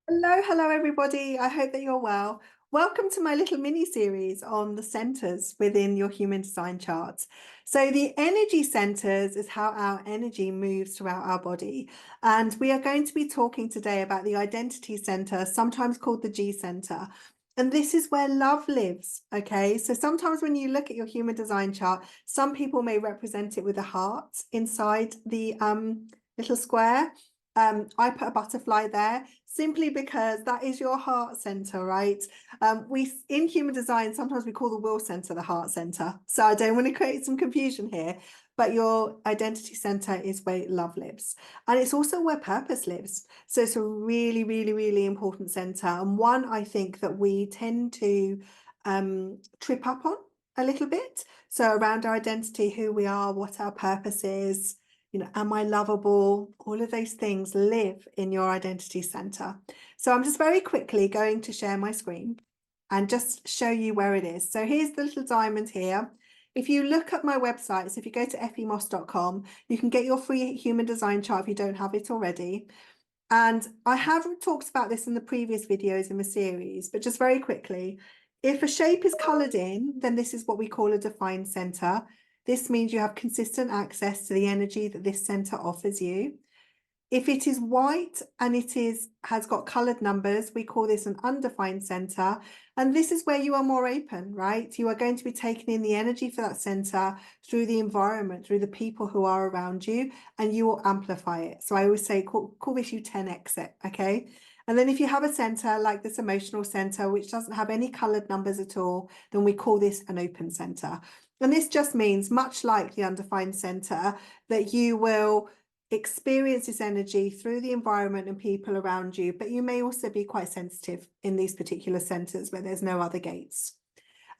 Hello, everybody. I hope that you're well. Welcome to my little mini series on the centers within your human design charts. So, the energy centers is how our energy moves throughout our body. And we are going to be talking today about the identity center, sometimes called the G center. And this is where love lives. Okay. So, sometimes when you look at your human design chart, some people may represent it with a heart inside the little square. I put a butterfly there simply because that is your heart center, right? We in human design sometimes we call the will center the heart center. So I don't want to create some confusion here, but your identity center is where love lives, and it's also where purpose lives. So it's a really, really, really important center, and one I think that we tend to trip up on a little bit. So around our identity, who we are, what our purpose is, am I lovable? All of those things live in your identity center. So I'm just very quickly going to share my screen and just show you where it is. So here's the little diamond here. If you look at my website, so if you go to effiemoss.com, you can get your free human design chart if you don't have it already. And I have talked about this in the previous videos in the series, but just very quickly, if a shape is colored in, then this is what we call a defined center. This means you have consistent access to the energy that this center offers you. If it is white and has got colored numbers, we call this an undefined center. And this is where you are more open, right? You are going to be taking in the energy for that center through the environment, through the people who are around you, and you will amplify it. So I always say, call this you 10x it, okay? And then if you have a center like this emotional center, which doesn't have any colored numbers at all, then we call this an open center. And this just means, much like the undefined center, that you will experience this energy through the environment and people around you, but you may also be quite sensitive in these particular centers where there's no other gates.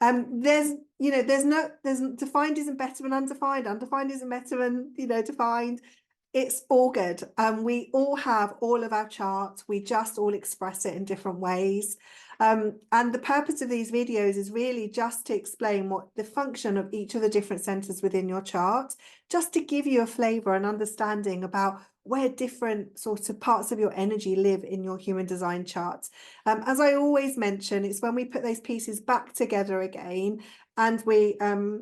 There's defined isn't better than undefined. Undefined isn't better than, defined. It's all good. We all have all of our charts. We just all express it in different ways. And the purpose of these videos is really just to explain what the function of each of the different centers within your chart, just to give you a flavor and understanding about where different sorts of parts of your energy live in your human design charts. As I always mention, it's when we put those pieces back together again and we look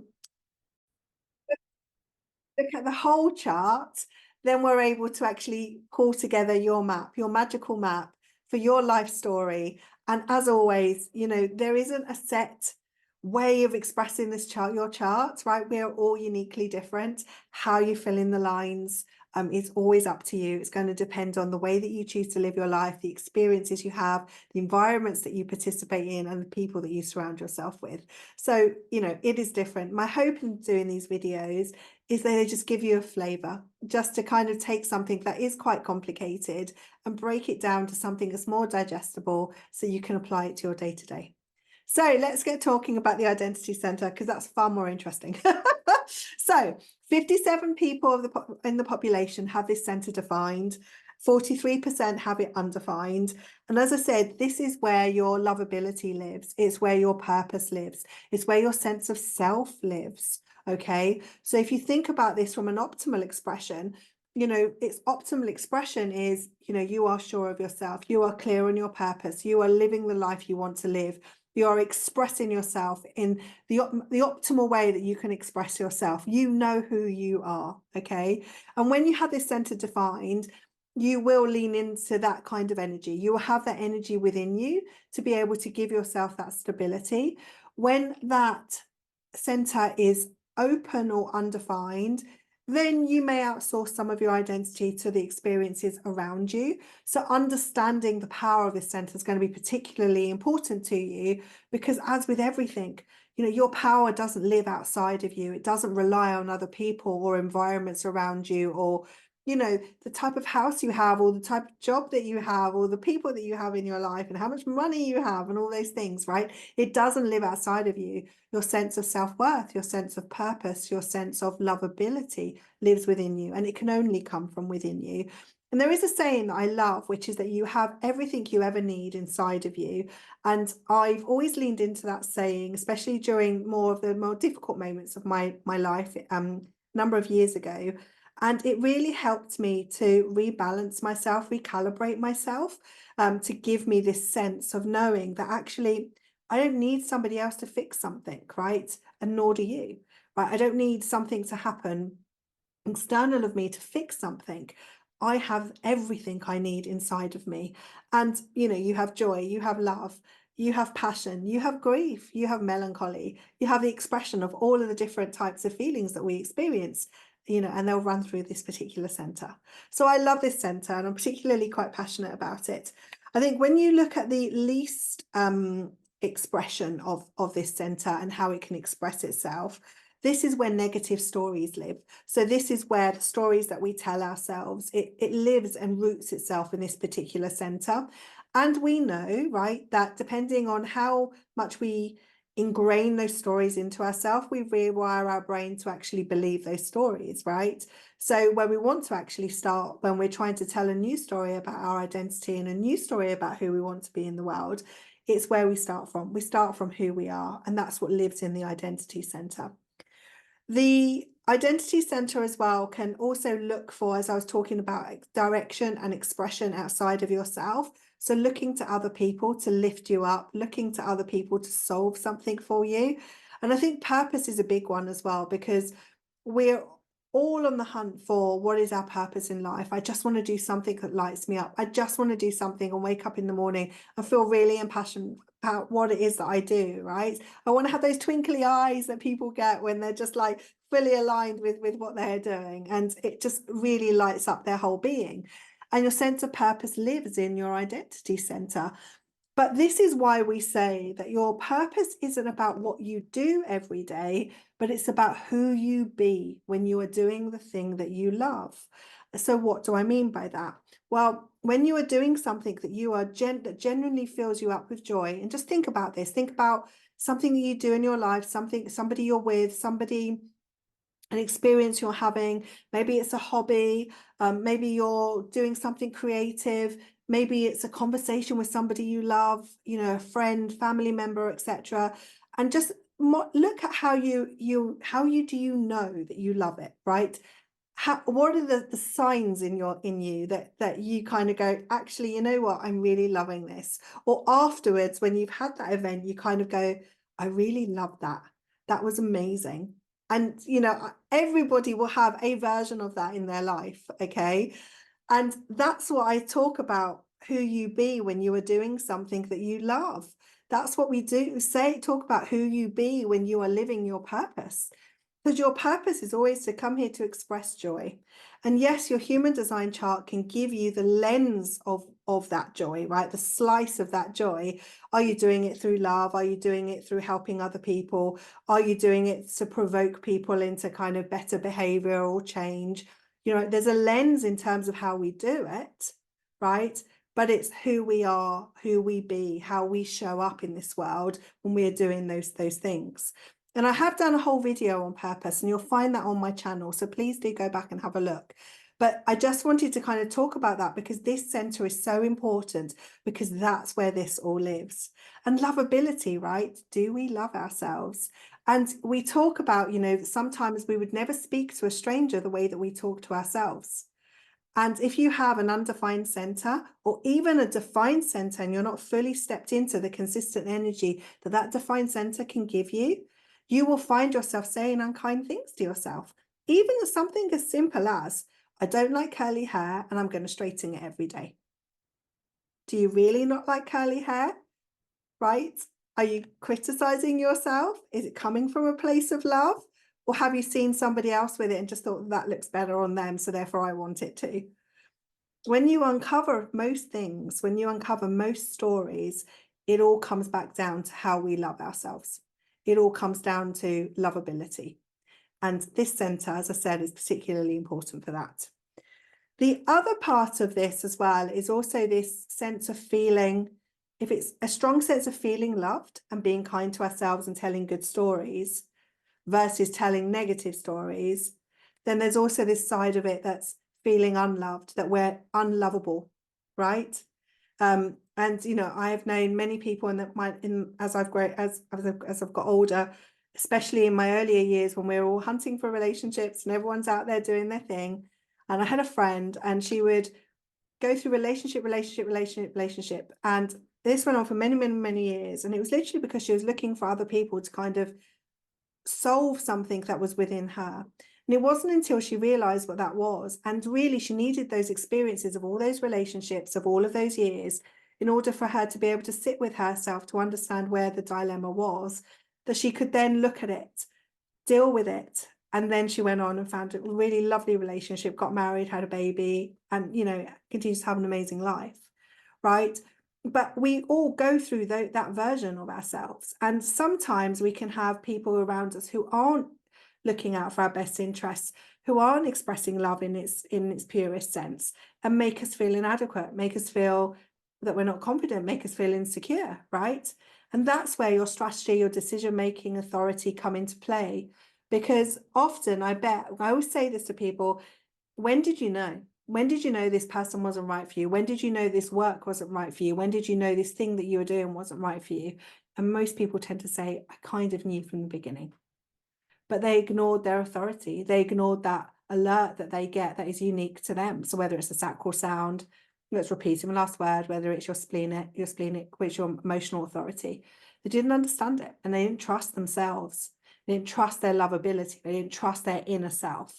at the whole chart, then we're able to actually call together your map, your magical map for your life story. And as always, there isn't a set way of expressing this chart, your chart, right? We are all uniquely different. How you fill in the lines, is always up to you. It's going to depend on the way that you choose to live your life, the experiences you have, the environments that you participate in, and the people that you surround yourself with. So, it is different. My hope in doing these videos is that they just give you a flavor, just to kind of take something that is quite complicated and break it down to something that's more digestible so you can apply it to your day to day. So let's get talking about the identity center because that's far more interesting. So 57 people in the population have this center defined. 43% have it undefined. And as I said, this is where your lovability lives. It's where your purpose lives. It's where your sense of self lives. Okay. So if you think about this from an optimal expression, its optimal expression is, you are sure of yourself. You are clear on your purpose. You are living the life you want to live. You are expressing yourself in the optimal way that you can express yourself. You know who you are, okay? And when you have this center defined, you will lean into that kind of energy. You will have that energy within you to be able to give yourself that stability. When that center is open or undefined, then you may outsource some of your identity to the experiences around you. So understanding the power of this center is going to be particularly important to you because, as with everything, your power doesn't live outside of you. It doesn't rely on other people or environments around you, or the type of house you have, or the type of job that you have, or the people that you have in your life, and how much money you have, and all those things, right? It doesn't live outside of you. Your sense of self-worth, your sense of purpose, your sense of lovability lives within you, and it can only come from within you. And there is a saying that I love, which is that you have everything you ever need inside of you. And I've always leaned into that saying, especially during more of the more difficult moments of my life, a number of years ago. And it really helped me to rebalance myself, recalibrate myself, to give me this sense of knowing that actually I don't need somebody else to fix something, right? And nor do you, right? I don't need something to happen external of me to fix something. I have everything I need inside of me. And, you have joy, you have love, you have passion, you have grief, you have melancholy, you have the expression of all of the different types of feelings that we experience, and they'll run through this particular center. So I love this center and I'm particularly quite passionate about it. I think when you look at the least expression of this center and how it can express itself, this is where negative stories live. So this is where the stories that we tell ourselves, it lives and roots itself in this particular center. And we know, right, that depending on how much we ingrain those stories into ourselves, we rewire our brain to actually believe those stories, right? So where we want to actually start when we're trying to tell a new story about our identity and a new story about who we want to be in the world, it's where we start from. We start from who we are, and that's what lives in the identity center. The identity center as well can also look for, as I was talking about, direction and expression outside of yourself. So looking to other people to lift you up, looking to other people to solve something for you. And I think purpose is a big one as well, because we're all on the hunt for what is our purpose in life. I just want to do something that lights me up. I just want to do something and wake up in the morning and feel really impassioned about what it is that I do, right? I want to have those twinkly eyes that people get when they're just like fully aligned with what they're doing. And it just really lights up their whole being. And your sense of purpose lives in your identity center. But this is why we say that your purpose isn't about what you do every day, but it's about who you be when you are doing the thing that you love. So what do I mean by that? Well, when you are doing something that you are that genuinely fills you up with joy, and just think about this, think about something that you do in your life, somebody you're with, an experience you're having. Maybe it's a hobby, maybe you're doing something creative, maybe it's a conversation with somebody you love, a friend, family member, etc. And just look at how you do you know that you love it, right? What are the signs in you that you kind of go, actually, you know what, I'm really loving this? Or afterwards, when you've had that event, you kind of go, I really love that. That was amazing. And everybody will have a version of that in their life, okay? And that's what I talk about, who you be when you are doing something that you love. That's what we do, talk about who you be when you are living your purpose. Because your purpose is always to come here to express joy. And yes, your human design chart can give you the lens of that joy, right? The slice of that joy. Are you doing it through love? Are you doing it through helping other people? Are you doing it to provoke people into kind of better behavior or change? There's a lens in terms of how we do it, right? But it's who we are, who we be, how we show up in this world when we are doing those things. And I have done a whole video on purpose, and you'll find that on my channel. So please do go back and have a look. But I just wanted to kind of talk about that because this center is so important, because that's where this all lives. And lovability, right? Do we love ourselves? And we talk about, that sometimes we would never speak to a stranger the way that we talk to ourselves. And if you have an undefined center or even a defined center and you're not fully stepped into the consistent energy that defined center can give you, you will find yourself saying unkind things to yourself. Even something as simple as, I don't like curly hair and I'm going to straighten it every day. Do you really not like curly hair? Right? Are you criticizing yourself? Is it coming from a place of love? Or have you seen somebody else with it and just thought that looks better on them, so therefore I want it to? When you uncover most things, when you uncover most stories, it all comes back down to how we love ourselves. It all comes down to lovability. And this center, as I said, is particularly important for that. The other part of this as well is also this sense of feeling, if it's a strong sense of feeling loved and being kind to ourselves and telling good stories versus telling negative stories, then there's also this side of it that's feeling unloved, that we're unlovable, right? And I have known many people as I've got older, especially in my earlier years when we were all hunting for relationships and everyone's out there doing their thing. And I had a friend, and she would go through relationship. And this went on for many, many, many years. And it was literally because she was looking for other people to kind of solve something that was within her. And it wasn't until she realized what that was, and really she needed those experiences of all those relationships of all of those years in order for her to be able to sit with herself to understand where the dilemma was, that she could then look at it, deal with it. And then she went on and found a really lovely relationship, got married, had a baby, and, you know, continues to have an amazing life, right? But we all go through that version of ourselves. And sometimes we can have people around us who aren't looking out for our best interests, who aren't expressing love in its purest sense, and make us feel inadequate, make us feel that we're not confident, make us feel insecure, right? And that's where your strategy, your decision-making authority come into play. Because often, I always say this to people, when did you know? When did you know this person wasn't right for you? When did you know this work wasn't right for you? When did you know this thing that you were doing wasn't right for you? And most people tend to say, I kind of knew from the beginning. But they ignored their authority. They ignored that alert that they get that is unique to them. So whether it's a sacral sound, let's repeat the last word, whether it's your splenic, which is your emotional authority, they didn't understand it, and they didn't trust themselves. They didn't trust their lovability. They didn't trust their inner self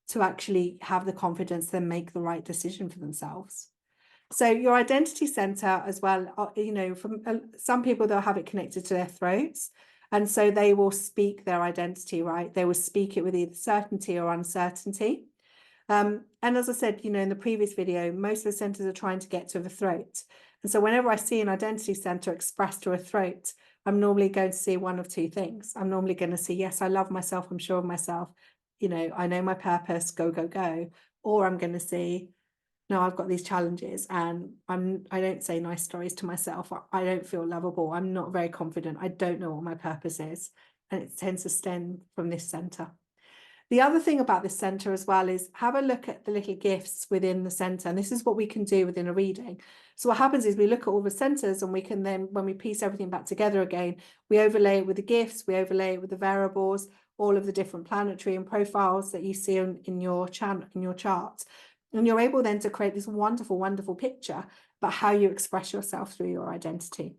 to actually have the confidence to make the right decision for themselves. So your identity center as well, you know, from some people, they'll have it connected to their throats. And so they will speak their identity, right? They will speak it with either certainty or uncertainty. And as I said, you know, in the previous video, most of the centers are trying to get to the throat. And so whenever I see an identity center expressed to a throat, I'm normally going to see one of two things. I'm normally going to see, yes, I love myself, I'm sure of myself, you know, I know my purpose, go, go, go. Or I'm going to see, no, I've got these challenges and I don't say nice stories to myself. I don't feel lovable. I'm not very confident. I don't know what my purpose is. And it tends to stem from this center. The other thing about this center as well is have a look at the little gifts within the center. And this is what we can do within a reading. So what happens is we look at all the centers, and we can then, when we piece everything back together again, we overlay it with the gifts, we overlay it with the variables, all of the different planetary and profiles that you see in your chart. And you're able then to create this wonderful, wonderful picture about how you express yourself through your identity.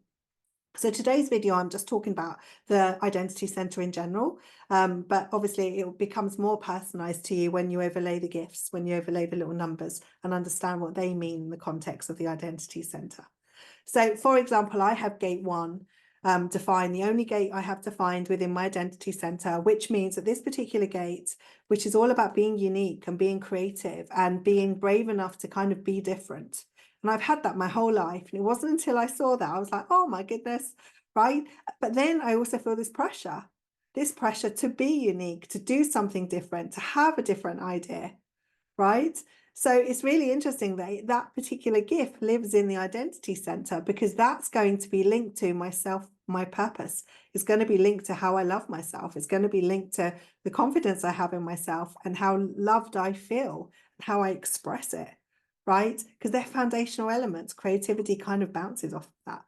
So today's video, I'm just talking about the identity center in general, but obviously it becomes more personalized to you when you overlay the gifts, when you overlay the little numbers and understand what they mean in the context of the identity center. So for example, I have gate 1 defined, the only gate I have defined within my identity center, which means that this particular gate, which is all about being unique and being creative and being brave enough to kind of be different. And I've had that my whole life. And it wasn't until I saw that I was like, oh my goodness, right? But then I also feel this pressure to be unique, to do something different, to have a different idea, right? So it's really interesting that that particular gift lives in the identity center, because that's going to be linked to myself, my purpose. It's going to be linked to how I love myself. It's going to be linked to the confidence I have in myself and how loved I feel and how I express it, right? Because they're foundational elements. Creativity kind of bounces off of that.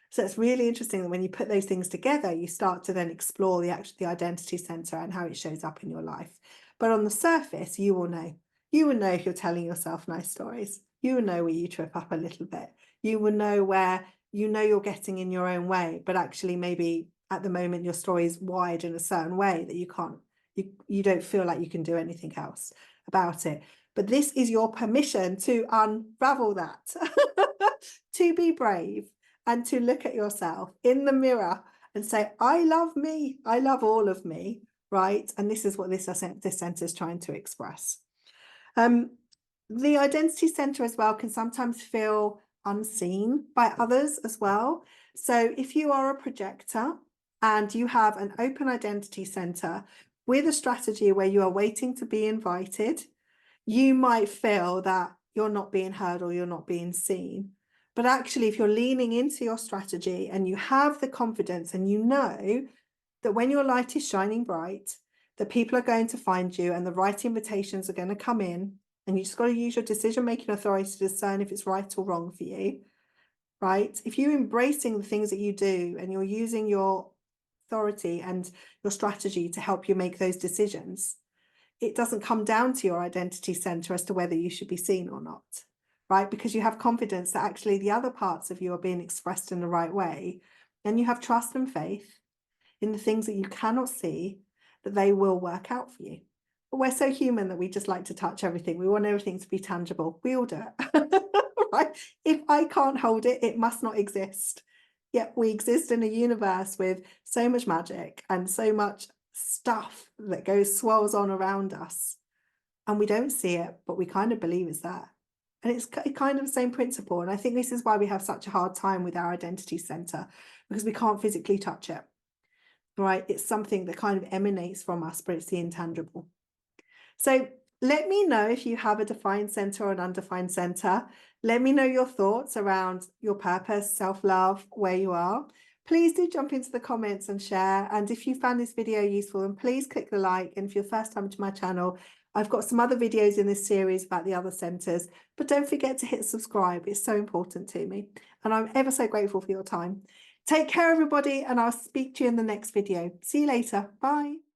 So it's really interesting that when you put those things together, you start to then explore the identity center and how it shows up in your life. But on the surface, you will know. You will know if you're telling yourself nice stories. You will know where you trip up a little bit. You will know where you know you're getting in your own way, but actually maybe at the moment your story is wired in a certain way that you don't feel like you can do anything else about it. But this is your permission to unravel that, to be brave and to look at yourself in the mirror and say, I love me. I love all of me, right? And this is what this center is trying to express. The identity center as well can sometimes feel unseen by others as well. So if you are a projector and you have an open identity center with a strategy where you are waiting to be invited, you might feel that you're not being heard or you're not being seen. But actually, if you're leaning into your strategy and you have the confidence and you know that when your light is shining bright, that people are going to find you and the right invitations are going to come in, and you just got to use your decision-making authority to discern if it's right or wrong for you, right? If you're embracing the things that you do and you're using your authority and your strategy to help you make those decisions. It doesn't come down to your identity center as to whether you should be seen or not, right? Because you have confidence that actually the other parts of you are being expressed in the right way. And you have trust and faith in the things that you cannot see, that they will work out for you. But we're so human that we just like to touch everything. We want everything to be tangible. We all do it, right? If I can't hold it, it must not exist. Yet we exist in a universe with so much magic and so much stuff that swirls on around us, and we don't see it, but we kind of believe it's there. And it's kind of the same principle. And I think this is why we have such a hard time with our identity center, because we can't physically touch it, right? It's something that kind of emanates from us, but it's the intangible. So let me know if you have a defined center or an undefined center. Let me know your thoughts around your purpose, self-love, where you are. Please do jump into the comments and share. And if you found this video useful, then please click the like. And if you're first time to my channel, I've got some other videos in this series about the other centers, but don't forget to hit subscribe. It's so important to me. And I'm ever so grateful for your time. Take care, everybody, and I'll speak to you in the next video. See you later. Bye.